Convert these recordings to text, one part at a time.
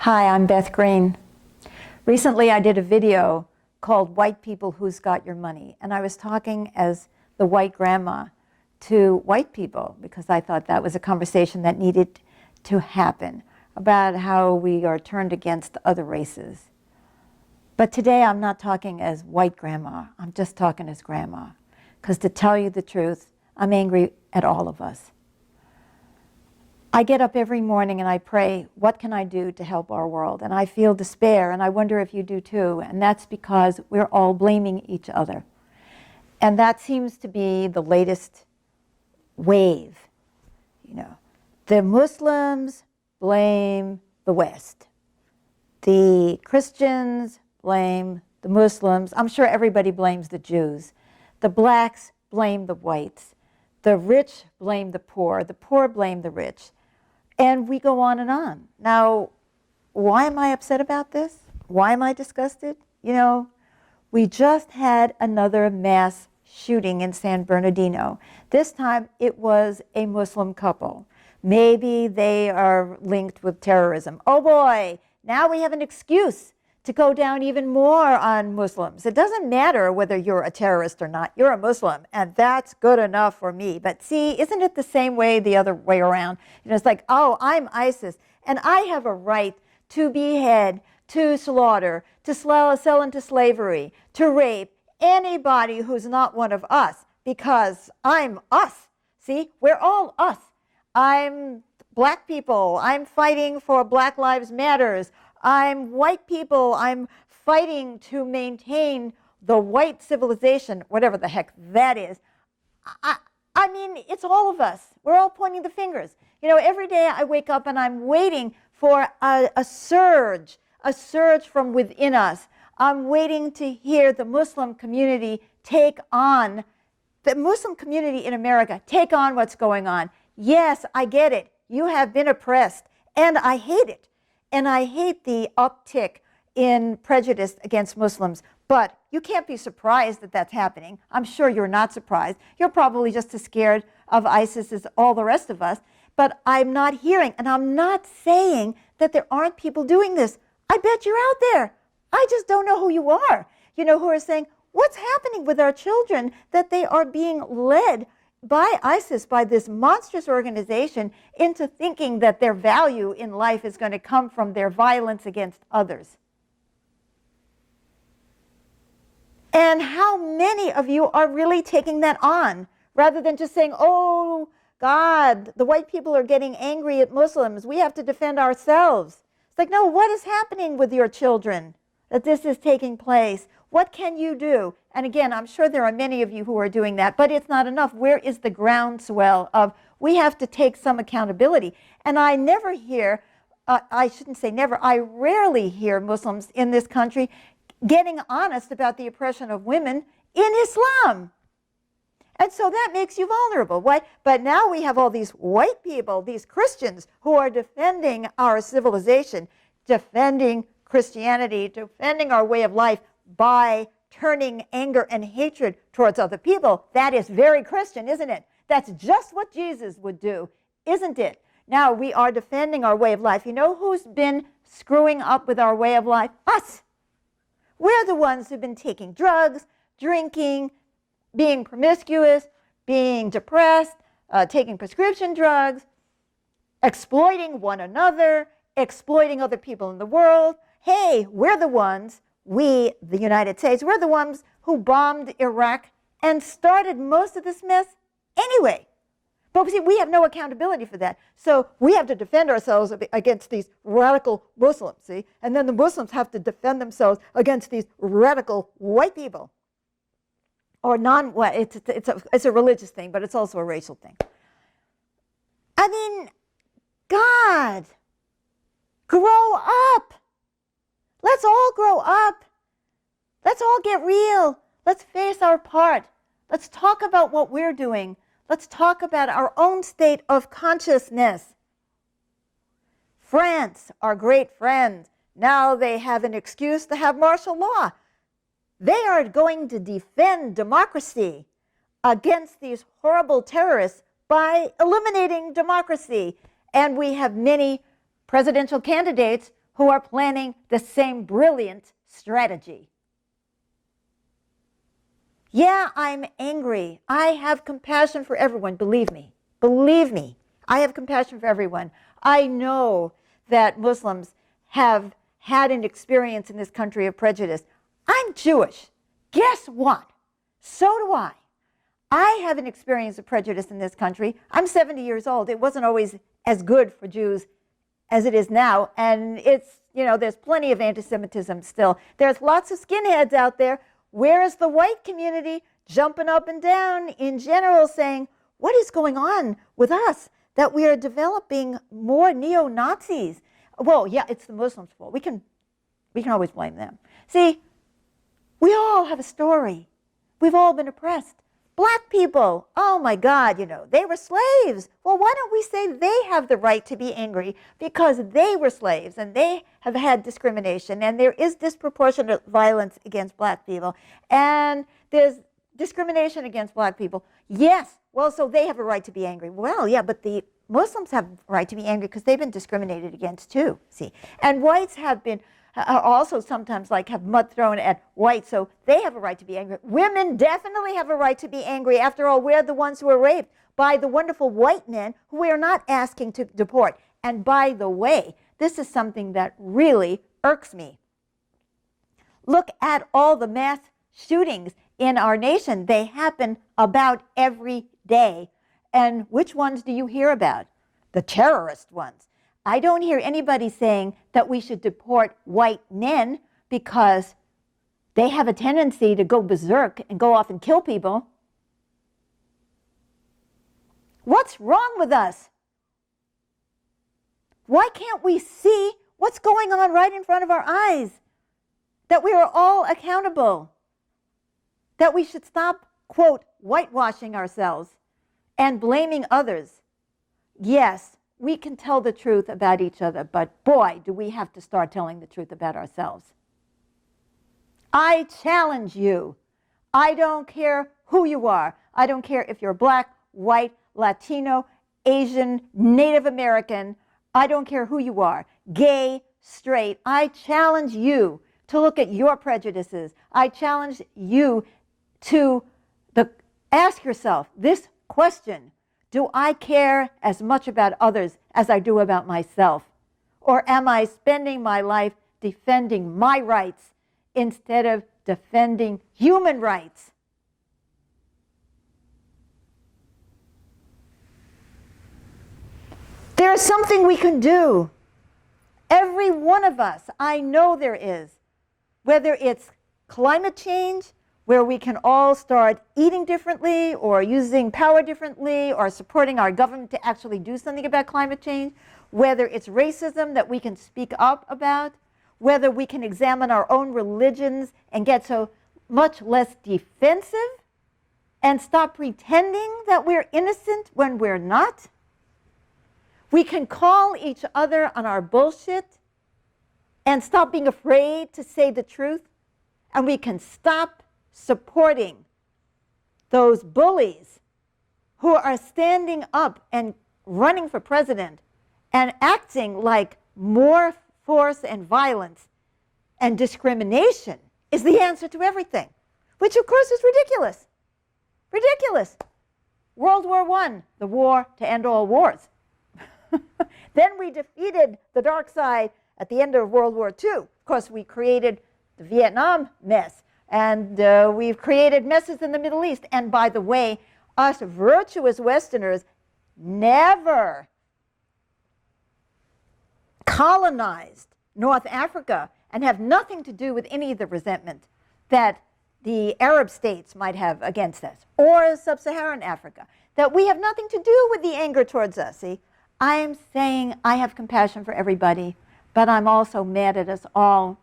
Hi, I'm Beth Green. Recently I did a video called White People Who's Got Your Money, and I was talking as the white grandma to white people because I thought that was a conversation that needed to happen about how we are turned against other races. But today I'm not talking as white grandma, I'm just talking as grandma, because to tell you the truth, I'm angry at all of us. I get up every morning and I pray, what can I do to help our world? And I feel despair, and I wonder if you do too. And that's because we're all blaming each other. And that seems to be the latest wave. You know, the Muslims blame the West. The Christians blame the Muslims. I'm sure everybody blames the Jews. The blacks blame the whites. The rich blame the poor blame the rich. And we go on and on. Now, why am I upset about this? Why am I disgusted? You know, we just had another mass shooting in San Bernardino. This time it was a Muslim couple. Maybe they are linked with terrorism. Oh boy, now we have an excuse to go down even more on Muslims. It doesn't matter whether you're a terrorist or not, you're a Muslim, and that's good enough for me. But see, isn't it the same way the other way around? You know, it's like, oh, I'm ISIS, and I have a right to behead, to slaughter, to sell into slavery, to rape anybody who's not one of us, because I'm us. See, we're all us. I'm black people, I'm fighting for Black Lives Matters, I'm white people, I'm fighting to maintain the white civilization, whatever the heck that is. I mean, it's all of us. We're all pointing the fingers. You know, every day I wake up and I'm waiting for a surge from within us. I'm waiting to hear the Muslim community take on, the Muslim community in America, take on what's going on. Yes, I get it. You have been oppressed, and I hate it. And I hate the uptick in prejudice against Muslims. But you can't be surprised that that's happening. I'm sure you're not surprised. You're probably just as scared of ISIS as all the rest of us. But I'm not hearing, and I'm not saying that there aren't people doing this. I bet you're out there. I just don't know who you are. You know, who are saying, what's happening with our children that they are being led by ISIS, by this monstrous organization, into thinking that their value in life is going to come from their violence against others. And how many of you are really taking that on, rather than just saying, oh, God, the white people are getting angry at Muslims. We have to defend ourselves. It's like, no, what is happening with your children that this is taking place? What can you do? And again, I'm sure there are many of you who are doing that, but it's not enough. Where is the groundswell of we have to take some accountability? And I never hear, I shouldn't say never, I rarely hear Muslims in this country getting honest about the oppression of women in Islam. And so that makes you vulnerable. Why? But now we have all these white people, these Christians, who are defending our civilization, defending Christianity, defending our way of life by turning anger and hatred towards other people. That is very Christian, isn't it? That's just what Jesus would do, isn't it? Now we are defending our way of life. You know who's been screwing up with our way of life? Us. We're the ones who've been taking drugs, drinking, being promiscuous, being depressed, taking prescription drugs, exploiting one another, exploiting other people in the world. Hey, we're the ones, we, the United States, we're the ones who bombed Iraq and started most of this mess anyway. But see, we have no accountability for that. So we have to defend ourselves against these radical Muslims, see? And then the Muslims have to defend themselves against these radical white people. Or well, it's a religious thing, but it's also a racial thing. I mean, God, grow up. Let's all grow up. Let's all get real. Let's face our part. Let's talk about what we're doing. Let's talk about our own state of consciousness. France, our great friend, now they have an excuse to have martial law. They are going to defend democracy against these horrible terrorists by eliminating democracy. And we have many presidential candidates who are planning the same brilliant strategy. Yeah, I'm angry. I have compassion for everyone. Believe me. Believe me. I have compassion for everyone. I know that Muslims have had an experience in this country of prejudice. I'm Jewish. Guess what? So do I. I have an experience of prejudice in this country. I'm 70 years old. It wasn't always as good for Jews as it is now. And it's, there's plenty of anti-Semitism still. There's lots of skinheads out there. Where is the white community jumping up and down in general saying, what is going on with us that we are developing more neo-Nazis? Well, yeah, it's the Muslims' fault. We can always blame them. See, we all have a story. We've all been oppressed. Black people, oh my God, they were slaves. Well, why don't we say they have the right to be angry because they were slaves and they have had discrimination and there is disproportionate violence against black people and there's discrimination against black people. Yes, well, so they have a right to be angry. Well, yeah, but the Muslims have a right to be angry because they've been discriminated against too, see. And whites have been also sometimes have mud thrown at whites, so they have a right to be angry. Women definitely have a right to be angry. After all, we're the ones who are raped by the wonderful white men who we are not asking to deport. And by the way, this is something that really irks me. Look at all the mass shootings in our nation. They happen about every day. And which ones do you hear about? The terrorist ones. I don't hear anybody saying that we should deport white men because they have a tendency to go berserk and go off and kill people. What's wrong with us? Why can't we see what's going on right in front of our eyes? That we are all accountable. That we should stop, quote, whitewashing ourselves and blaming others. Yes, we can tell the truth about each other, but boy, do we have to start telling the truth about ourselves. I challenge you. I don't care who you are. I don't care if you're black, white, Latino, Asian, Native American. I don't care who you are, gay, straight. I challenge you to look at your prejudices. I challenge you to ask yourself this question. Do I care as much about others as I do about myself? Or am I spending my life defending my rights instead of defending human rights? There is something we can do. Every one of us, I know there is. Whether it's climate change, where we can all start eating differently or using power differently or supporting our government to actually do something about climate change, whether it's racism that we can speak up about, whether we can examine our own religions and get so much less defensive and stop pretending that we're innocent when we're not. We can call each other on our bullshit and stop being afraid to say the truth, and we can stop supporting those bullies who are standing up and running for president and acting like more force and violence and discrimination is the answer to everything, which of course is ridiculous. Ridiculous. World War I, the war to end all wars. Then we defeated the dark side at the end of World War II. Of course, we created the Vietnam mess. And we've created messes in the Middle East. And by the way, us virtuous Westerners never colonized North Africa and have nothing to do with any of the resentment that the Arab states might have against us, or sub-Saharan Africa, that we have nothing to do with the anger towards us. See, I am saying I have compassion for everybody, but I'm also mad at us all.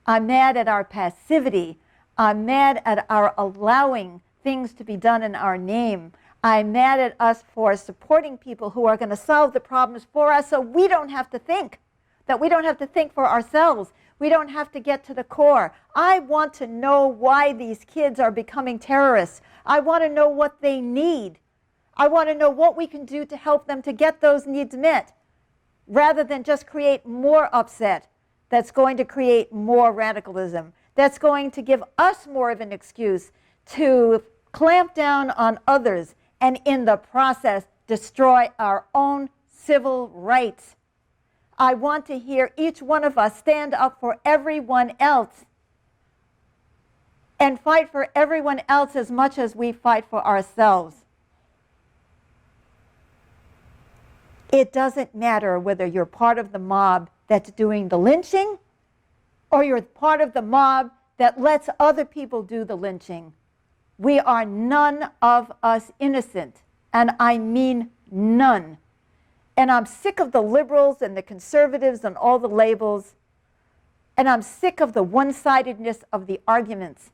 I'm mad at our passivity. I'm mad at our allowing things to be done in our name. I'm mad at us for supporting people who are going to solve the problems for us so we don't have to think, that we don't have to think for ourselves. We don't have to get to the core. I want to know why these kids are becoming terrorists. I want to know what they need. I want to know what we can do to help them to get those needs met, rather than just create more upset that's going to create more radicalism, that's going to give us more of an excuse to clamp down on others and in the process destroy our own civil rights. I want to hear each one of us stand up for everyone else and fight for everyone else as much as we fight for ourselves. It doesn't matter whether you're part of the mob that's doing the lynching or you're part of the mob that lets other people do the lynching. We are none of us innocent, and I mean none. And I'm sick of the liberals and the conservatives and all the labels, and I'm sick of the one-sidedness of the arguments,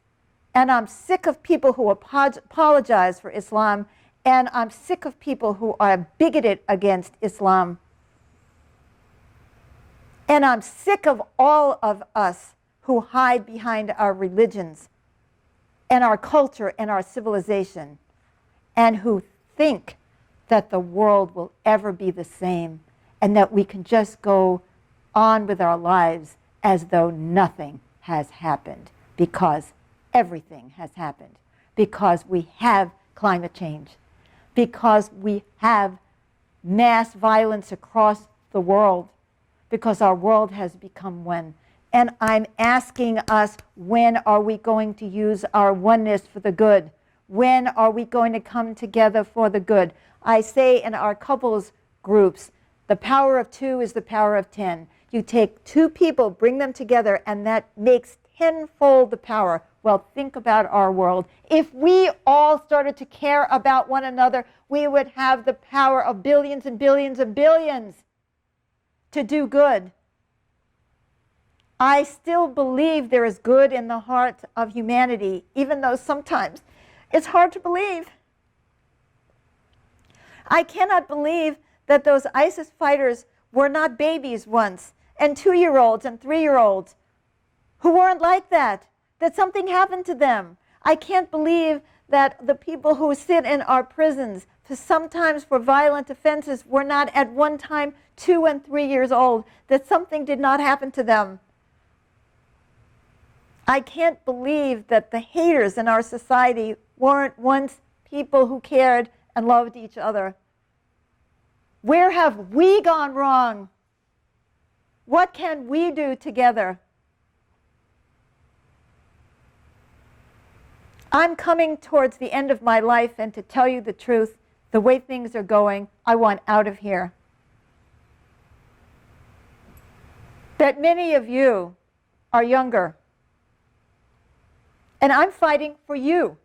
and I'm sick of people who apologize for Islam, and I'm sick of people who are bigoted against Islam. And I'm sick of all of us who hide behind our religions and our culture and our civilization, and who think that the world will ever be the same and that we can just go on with our lives as though nothing has happened, because everything has happened, because we have climate change, because we have mass violence across the world, because our world has become one. And I'm asking us, when are we going to use our oneness for the good? When are we going to come together for the good? I say in our couples groups, the power of 2 is the power of 10. You take 2 people, bring them together, and that makes tenfold the power. Well, think about our world. If we all started to care about one another, we would have the power of billions and billions and billions to do good. I still believe there is good in the heart of humanity, even though sometimes it's hard to believe. I cannot believe that those ISIS fighters were not babies once, and 2-year-olds and 3-year-olds who weren't like that, that something happened to them. I can't believe that the people who sit in our prisons, sometimes for violent offenses, were not at one time 2 and 3 years old, that something did not happen to them. I can't believe that the haters in our society weren't once people who cared and loved each other. Where have we gone wrong? What can we do together? I'm coming towards the end of my life, and to tell you the truth, the way things are going, I want out of here. That many of you are younger. And I'm fighting for you.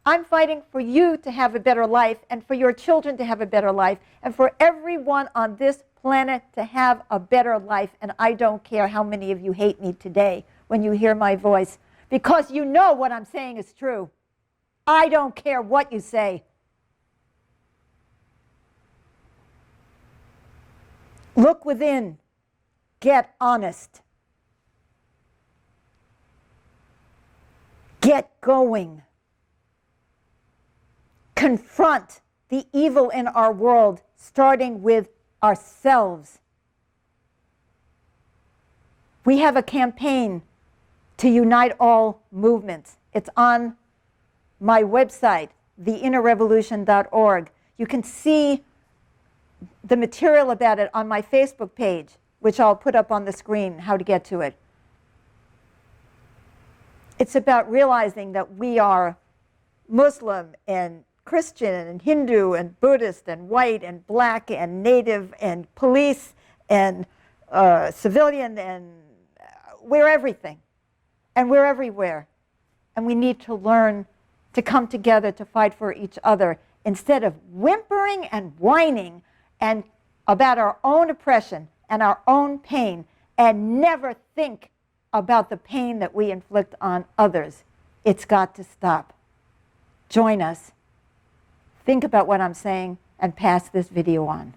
I'm fighting for you to have a better life, and for your children to have a better life, and for everyone on this planet to have a better life. And I don't care how many of you hate me today when you hear my voice, because you know what I'm saying is true. I don't care what you say. Look within. Get honest. Get going. Confront the evil in our world, starting with ourselves. We have a campaign to unite all movements. It's on my website, theinnerrevolution.org. You can see the material about it on my Facebook page, which I'll put up on the screen, how to get to it. It's about realizing that we are Muslim and Christian and Hindu and Buddhist and white and black and native and police and civilian, and we're everything. And we're everywhere. And we need to learn to come together to fight for each other instead of whimpering and whining and about our own oppression and our own pain, and never think about the pain that we inflict on others. It's got to stop. Join us. Think about what I'm saying and pass this video on.